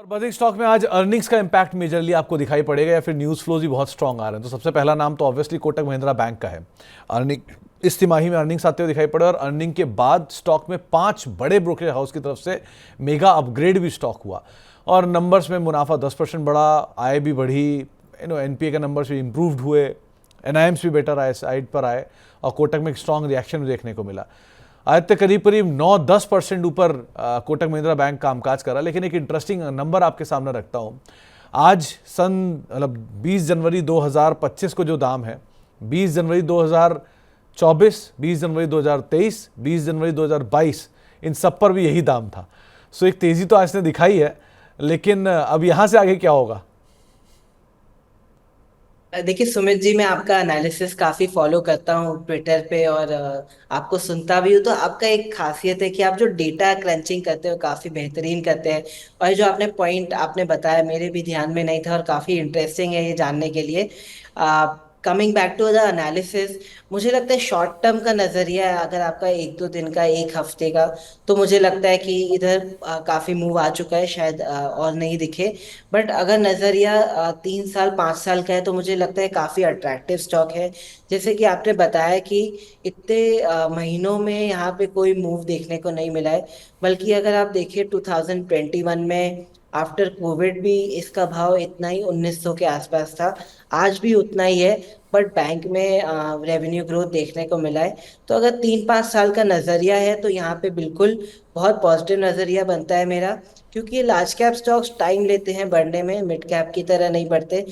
और buzzing stock में आज अर्निंग्स का इम्पैक्ट मेजरली आपको दिखाई पड़ेगा या फिर न्यूज़ फ्लोज भी बहुत स्ट्रांग आ रहे हैं। तो सबसे पहला नाम तो ऑब्वियसली कोटक महिंद्रा बैंक का है। अर्निंग इस तिमाही में अर्निंग्स आते हुए दिखाई पड़े और अर्निंग के बाद स्टॉक में 5 बड़े ब्रोकरेज हाउस की तरफ से मेगा अपग्रेड भी स्टॉक हुआ और नंबर्स में मुनाफा 10% बढ़ा, आय भी बढ़ी, एनपीए के नंबर्स भी इंप्रूव्ड हुए, एनआईएम्स भी बेटर आए, साइड पर आए और कोटक में एक स्ट्रांग रिएक्शन देखने को मिला। आज तक करीब करीब 9-10% ऊपर कोटक महिंद्रा बैंक कामकाज करा। लेकिन एक इंटरेस्टिंग नंबर आपके सामने रखता हूँ। आज सन मतलब 20 जनवरी 2025 को जो दाम है, 20 जनवरी 2024, 20 जनवरी 2023, 20 जनवरी 2022, इन सब पर भी यही दाम था। सो एक तेज़ी तो आज ने दिखाई है, लेकिन अब यहाँ से आगे क्या होगा? देखिए सुमित जी, मैं आपका एनालिसिस काफी फॉलो करता हूँ ट्विटर पे और आपको सुनता भी हूँ। तो आपका एक खासियत है कि आप जो डेटा क्रंचिंग करते हो काफी बेहतरीन करते हैं। और जो आपने पॉइंट आपने बताया मेरे भी ध्यान में नहीं था और काफी इंटरेस्टिंग है ये जानने के लिए। Coming back to the analysis, मुझे लगता है शॉर्ट टर्म का नजरिया है, अगर आपका एक दो दिन का एक हफ्ते का, तो मुझे लगता है कि इधर काफी मूव आ चुका है, शायद और नहीं दिखे। बट अगर नजरिया 3 साल 5 साल का है तो मुझे लगता है काफी अट्रैक्टिव स्टॉक है। जैसे कि आपने बताया कि इतने महीनों में यहाँ पे कोई मूव देखने को नहीं मिला है। बल्कि अगर आप देखिए 2021 में आफ्टर कोविड भी इसका भाव इतना ही 1900 के आसपास था। आज भी उतना ही है। बट बैंक में रेवेन्यू ग्रोथ देखने को मिला है। तो अगर 3-5 साल का नजरिया है तो यहाँ पे बिल्कुल बहुत पॉजिटिव नजरिया बनता है मेरा। क्योंकि लार्ज कैप स्टॉक्स टाइम लेते हैं बढ़ने में, मिड कैप की तरह नहीं बढ़ते,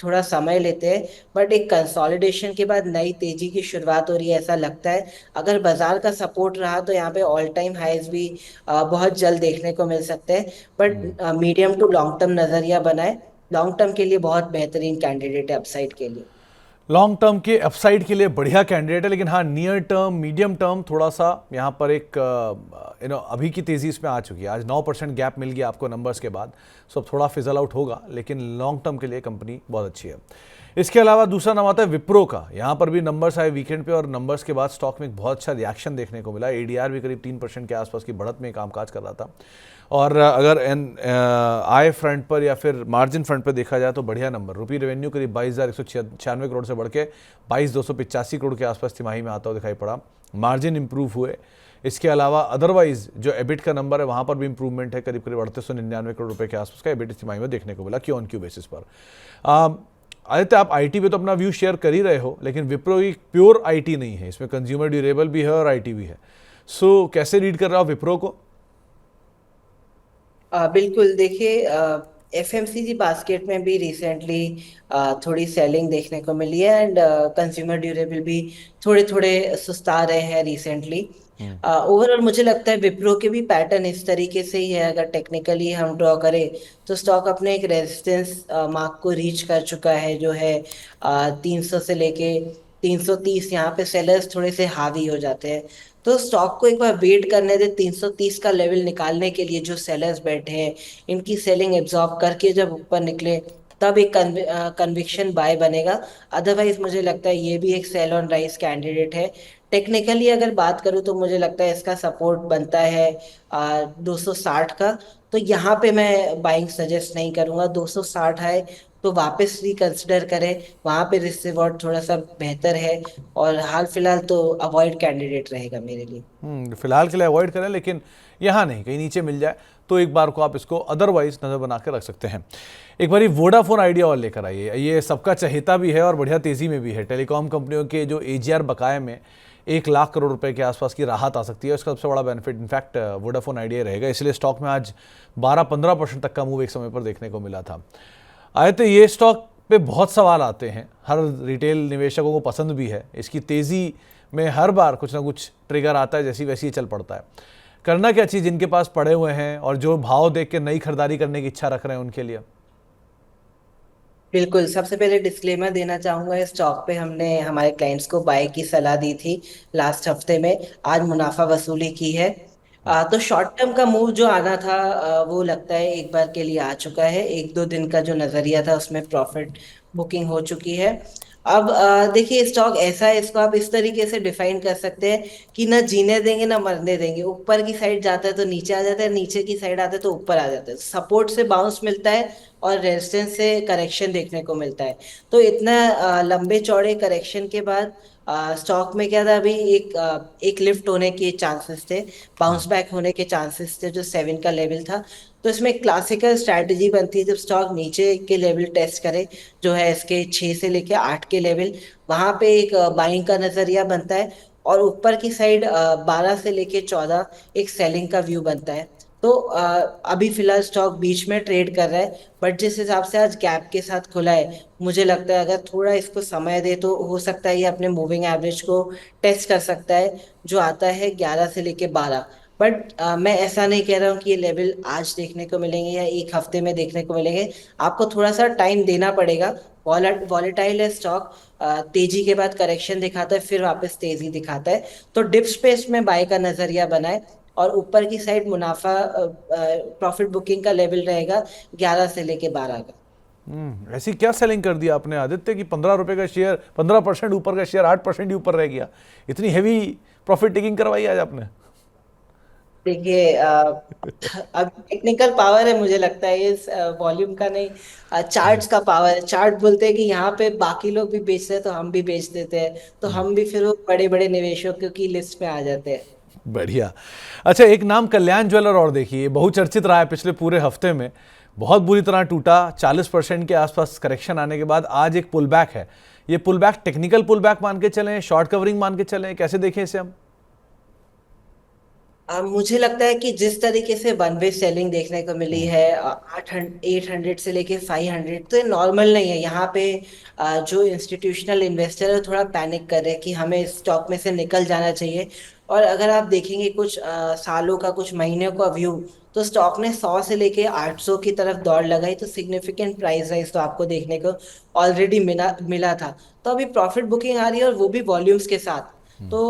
थोड़ा समय लेते हैं। बट एक कंसोलिडेशन के बाद नई तेजी की शुरुआत हो रही है ऐसा लगता है। अगर बाजार का सपोर्ट रहा तो यहाँ पे ऑल टाइम हाईज भी बहुत जल्द देखने को मिल सकते हैं। But medium to long term नजरिया बनाए, लॉन्ग टर्म के लिए बहुत बेहतरीन कैंडिडेट है अपसाइड के लिए। लॉन्ग टर्म के अपसाइड के लिए बढ़िया कैंडिडेट है, लेकिन हाँ, नियर टर्म मीडियम टर्म थोड़ा सा यहाँ पर एक अभी की तेज़ी इसमें आ चुकी है। आज 9% गैप मिल गया आपको नंबर्स के बाद। सो अब थोड़ा फिजल आउट होगा, लेकिन लॉन्ग टर्म के लिए कंपनी बहुत अच्छी है। इसके अलावा दूसरा नाम आता है विप्रो का। यहाँ पर भी नंबर्स आए वीकेंड पे और नंबर्स के बाद स्टॉक में एक बहुत अच्छा रिएक्शन देखने को मिला। एडीआर भी करीब 3% के आसपास की बढ़त में कामकाज कर रहा था। और अगर आय फ्रंट पर या फिर मार्जिन फ्रंट पर देखा जाए तो बढ़िया नंबर, रुपी रेवेन्यू करीब 22,196 करोड़ से बढ़ के 22,285 करोड़ के आसपास तिमाही में आता हुआ दिखाई पड़ा। मार्जिन इंप्रूव हुए। इसके अलावा अदरवाइज जो एबिट का नंबर है वहाँ पर भी इंप्रूवमेंट है, करीब करीब 3899 करोड़ रुपए के आसपास का एबिट इस तिमाही में देखने को मिला क्यू ऑन क्यू बेसिस पर। आदित्य, आप आईटी पे तो अपना व्यू शेयर कर ही रहे हो, लेकिन विप्रो एक प्योर आईटी नहीं है, इसमें कंज्यूमर ड्यूरेबल भी है और आईटी भी है। सो कैसे रीड कर रहा हो विप्रो को? बिल्कुल, देखिए एफएमसीजी बास्केट में भी रिसेंटली थोड़ी सेलिंग देखने को मिली है एंड कंज्यूमर ड्यूरेबल भी थोड़े थोड़े सुस्ता रहे हैं रिसेंटली। ओवरऑल मुझे लगता है विप्रो के भी पैटर्न इस तरीके से ही है। अगर टेक्निकली हम ड्रॉ करें तो स्टॉक अपने एक रेजिस्टेंस मार्क को रीच कर चुका है, जो है 300 से लेके 330। यहाँ पे सेलर्स थोड़े से हावी हो जाते हैं। तो स्टॉक को एक बार वेट करने दे 330 का लेवल निकालने के लिए। जो सेलर्स बैठे हैं इनकी सेलिंग एब्जॉर्ब करके जब ऊपर निकले तब एक कन्विक्शन बाय बनेगा। अदरवाइज मुझे लगता है ये भी एक सेल ऑन राइज कैंडिडेट है। टेक्निकली अगर बात करूँ तो मुझे लगता है इसका सपोर्ट बनता है 260 का। तो यहाँ पे मैं बाइंग सजेस्ट नहीं करूंगा। 260 है तो वापस रिकंसिडर करें, वहां पे रिस्क रिवॉर्ड थोड़ा सा बेहतर है। और हाल फिलहाल तो अवॉइड कैंडिडेट रहेगा मेरे लिए। फिलहाल के लिए अवॉइड करें, लेकिन यहाँ नहीं, कहीं नीचे मिल जाए तो एक बार को आप इसको अदरवाइज नज़र बना के रख सकते हैं। एक बार वोडाफोन आइडिया और लेकर आइए। ये सबका चहेता भी है और बढ़िया तेज़ी में भी है। टेलीकॉम कंपनियों के जो एजीआर बकाये में 1 लाख करोड़ रुपए के आसपास की राहत आ सकती है। इसका सबसे बड़ा बेनिफिट इनफैक्ट वोडाफोन आइडिया रहेगा। इसलिए स्टॉक में आज 12-15% तक का मूव एक समय पर देखने को मिला था। आए तो ये स्टॉक पे बहुत सवाल आते हैं, हर रिटेल निवेशकों को पसंद भी है। इसकी तेज़ी में हर बार कुछ ना कुछ ट्रिगर आता है, जैसी वैसी ही चल पड़ता है। करना क्या चाहिए जिनके पास पड़े हुए हैं और जो भाव देख के नई खरीदारी करने की इच्छा रख रहे हैं उनके लिए? बिल्कुल, सबसे पहले डिस्क्लेमर देना चाहूंगा, इस स्टॉक पे हमने हमारे क्लाइंट्स को बाय की सलाह दी थी लास्ट हफ्ते में। आज मुनाफा वसूली की है। तो शॉर्ट टर्म का मूव जो आना था वो लगता है एक बार के लिए आ चुका है। एक दो दिन का जो नजरिया था उसमें प्रॉफिट बुकिंग हो चुकी है। अब देखिए स्टॉक ऐसा है, इसको आप इस तरीके से डिफाइन कर सकते हैं कि ना जीने देंगे ना मरने देंगे। ऊपर की साइड जाता है तो नीचे आ जाता है, नीचे की साइड आता है तो ऊपर आ जाता है। सपोर्ट से बाउंस मिलता है और रेजिस्टेंस से करेक्शन देखने को मिलता है। तो इतना लंबे चौड़े करेक्शन के बाद स्टॉक में क्या था, अभी एक लिफ्ट होने के चांसेस थे, बाउंस बैक होने के चांसेस थे, जो 7 का लेवल था। तो इसमें क्लासिकल स्ट्रैटेजी बनती है, जब स्टॉक नीचे के लेवल टेस्ट करे, जो है इसके 6 से लेके 8 के लेवल, वहां पे एक बाइंग का नजरिया बनता है। और ऊपर की साइड 12 से लेके 14 एक सेलिंग का व्यू बनता है। तो अभी फिलहाल स्टॉक बीच में ट्रेड कर रहा है, बट जिस हिसाब से आज गैप के साथ खुला है, मुझे लगता है अगर थोड़ा इसको समय दे तो हो सकता है ये अपने मूविंग एवरेज को टेस्ट कर सकता है, जो आता है 11 से लेके 12। बट मैं ऐसा नहीं कह रहा हूँ कि ये लेवल आज देखने को मिलेंगे या एक हफ्ते में देखने को मिलेंगे। आपको थोड़ा सा टाइम देना पड़ेगा। वॉलेटाइल है स्टॉक, तेजी के बाद करेक्शन दिखाता है, फिर वापस तेजी दिखाता है। तो डिप स्पेस में बाय का नजरिया बनाए, और ऊपर की साइड मुनाफा प्रॉफिट बुकिंग का लेवल रहेगा 11 से लेके 12 का। ऐसी क्या सेलिंग कर दिया आपने आदित्य कि 15 रुपए का शेयर, 15% ऊपर का शेयर 8% ही ऊपर रह गया? इतनी हैवी प्रॉफिट टेकिंग करवाई आज आपने? देखिए अब टेक्निकल पावर है, मुझे लगता है इस वॉल्यूम का नहीं, चार्ट्स का पावर है। चार्ट बोलते हैं कि यहाँ पे बाकी लोग भी बेच रहे हैं तो हम भी बेच देते हैं, तो हम भी फिर वो बड़े बड़े निवेशकों की लिस्ट में आ जाते हैं। बढ़िया। अच्छा, एक नाम कल्याण ज्वेलर और देखिए, बहुचर्चित रहा है पिछले पूरे हफ्ते में, बहुत बुरी तरह टूटा। 40% के आसपास करेक्शन आने के बाद आज एक पुल बैक है। ये pull back technical pull back मान के चलें, शॉर्ट कवरिंग मान के चलें, कैसे देखें इसे हम? मुझे लगता है कि जिस तरीके से वन वे सेलिंग देखने को मिली है 800 से लेके 500, तो ये नॉर्मल नहीं है। यहाँ पे जो इंस्टीट्यूशनल इन्वेस्टर है वो थोड़ा पैनिक कर रहे हैं कि हमें इस स्टॉक में से निकल जाना चाहिए। और अगर आप देखेंगे कुछ सालों का, कुछ महीनों का व्यू, तो स्टॉक ने 100 से लेके 800 की तरफ दौड़ लगाई, तो सिग्निफिकेंट प्राइस राइज तो आपको देखने को ऑलरेडी मिला मिला था। तो अभी प्रॉफिट बुकिंग आ रही है, और वो भी वॉल्यूम्स के साथ। तो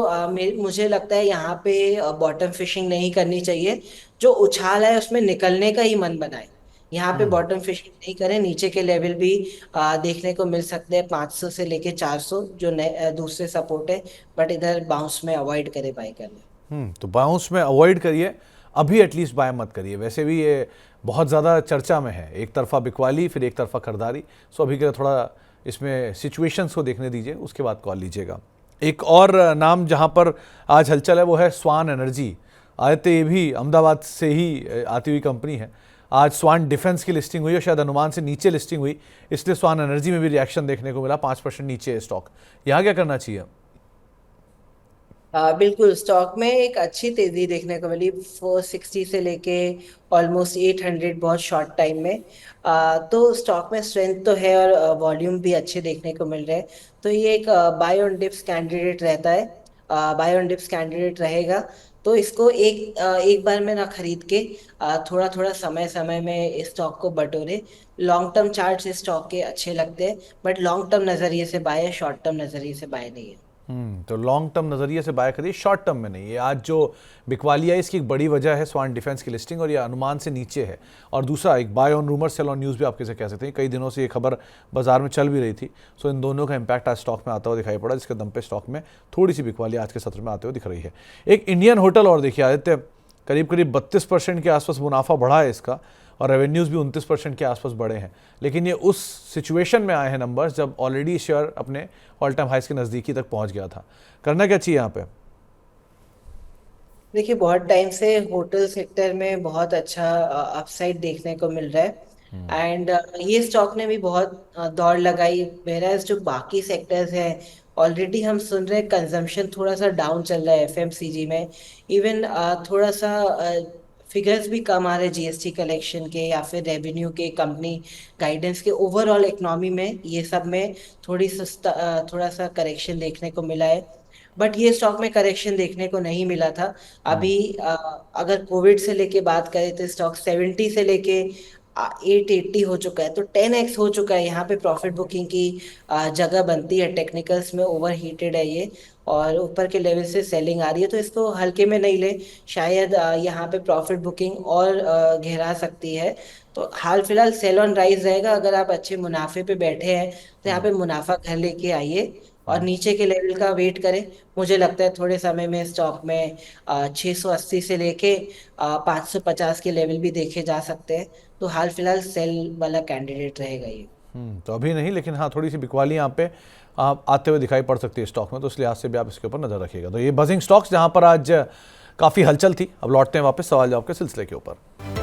मुझे लगता है यहाँ पे बॉटम फिशिंग नहीं करनी चाहिए। जो उछाल है उसमें निकलने का ही मन बनाए। यहाँ पे बॉटम फिशिंग नहीं करें। नीचे के लेवल भी देखने को मिल सकते हैं 500 से लेके 400, जो दूसरे सपोर्ट है। बट इधर बाउंस में अवॉइड करे बाय करना। तो बाउंस में अवॉइड करिए, अभी एटलीस्ट बाय मत करिए। वैसे भी ये बहुत ज़्यादा चर्चा में है, एक तरफा बिकवाली फिर एक तरफा खरीदारी। सो अभी के लिए थोड़ा इसमें सिचुएशंस को देखने दीजिए, उसके बाद कॉल लीजिएगा। एक और नाम जहां पर आज हलचल है वो है स्वान एनर्जी। आदित्य, ये भी अहमदाबाद से ही आती हुई कंपनी है। आज स्वान डिफेंस की लिस्टिंग हुई और शायद अनुमान से नीचे लिस्टिंग हुई, इसलिए स्वान एनर्जी में भी रिएक्शन देखने को मिला। 5% नीचे है स्टॉक। यहाँ क्या करना चाहिए? बिल्कुल, स्टॉक में एक अच्छी तेजी देखने को मिली 460 से लेके ऑलमोस्ट 800, बहुत शॉर्ट टाइम में। तो स्टॉक में स्ट्रेंथ तो है, और वॉल्यूम भी अच्छे देखने को मिल रहे हैं। तो ये एक बाय ऑन डिप्स कैंडिडेट रहता है, बाय ऑन डिप्स कैंडिडेट रहेगा। तो इसको एक बार में ना खरीद के थोड़ा थोड़ा समय समय में इस स्टॉक को बटोरे। लॉन्ग टर्म चार्ट्स इस स्टॉक के अच्छे लगते हैं, बट लॉन्ग टर्म नजरिए से बाय है, शॉर्ट टर्म नजरिए से बाय नहीं है। तो लॉन्ग टर्म नज़रिए से बाय करिए, शॉर्ट टर्म में नहीं। ये आज जो बिकवाली है इसकी एक बड़ी वजह है स्वान डिफेंस की लिस्टिंग, और ये अनुमान से नीचे है। और दूसरा, एक buy on rumour sell on news भी आप कैसे कह सकते हैं, कई दिनों से ये खबर बाजार में चल भी रही थी। सो इन दोनों का इंपैक्ट आज स्टॉक में आता हुआ दिखाई पड़ा, जिसके दम पे स्टॉक में थोड़ी सी बिकवाली आज के सत्र में आते हुए दिख रही है। एक इंडियन होटल और देखिए आदित्य, करीब करीब 32% के आसपास मुनाफा बढ़ा है इसका, और रेवेन्यूज़ भी 29% के आसपास बढ़े हैं। लेकिन ये उस सिचुएशन में आए हैं नंबर्स जब ऑलरेडी शेयर अपने ऑल टाइम हाइस के नज़दीकी तक पहुंच गया था। करना क्या चाहिए यहाँ पे? देखिए बहुत टाइम से होटल सेक्टर में बहुत अच्छा अपसाइड देखने को मिल रहा है, एंड ये स्टॉक ने भी बहुत दौड़ लगाई। वेराज जो बाकी सेक्टर्स हैं, ऑलरेडी हम सुन रहे हैं कंजम्पशन थोड़ा सा डाउन चल रहा है एफएमसीजी में। इवन थोड़ा सा फिगर्स भी कम आ रहे हैं जीएसटी कलेक्शन के या फिर रेवेन्यू के, कंपनी गाइडेंस के। ओवरऑल इकोनॉमी में ये सब में थोड़ा सा करेक्शन देखने को मिला है। बट ये स्टॉक में करेक्शन देखने को नहीं मिला था अभी। अगर कोविड से लेके बात करें तो स्टॉक 70 से लेके 880 हो चुका है, तो 10x हो चुका है। यहाँ पे प्रॉफिट बुकिंग की जगह बनती है, टेक्निकल्स में ओवर हीटेड है ये। और ऊपर के लेवल से सेलिंग आ रही है, तो इसको हल्के में नहीं ले। शायद यहाँ पे प्रॉफिट बुकिंग और गहरा सकती है। तो हाल फिलहाल सेल ऑन राइज रहेगा। अगर आप अच्छे मुनाफे पे बैठे हैं तो यहाँ पे मुनाफा घर लेके आइए और नीचे के लेवल का वेट करें। मुझे लगता है थोड़े समय में स्टॉक में 680 से लेके 550 के लेवल भी देखे जा सकते हैं। तो हाल फिलहाल सेल वाला कैंडिडेट रहेगा ये। तो अभी नहीं, लेकिन हाँ थोड़ी सी बिकवाली यहाँ पे आते हुए दिखाई पड़ सकती है स्टॉक में, तो इस लिहाज से भी आप इसके ऊपर नजर रखिएगा। तो ये बजिंग स्टॉक्स जहाँ पर आज काफ़ी हलचल थी। अब लौटते हैं वापस सवाल जवाब के सिलसिले के ऊपर।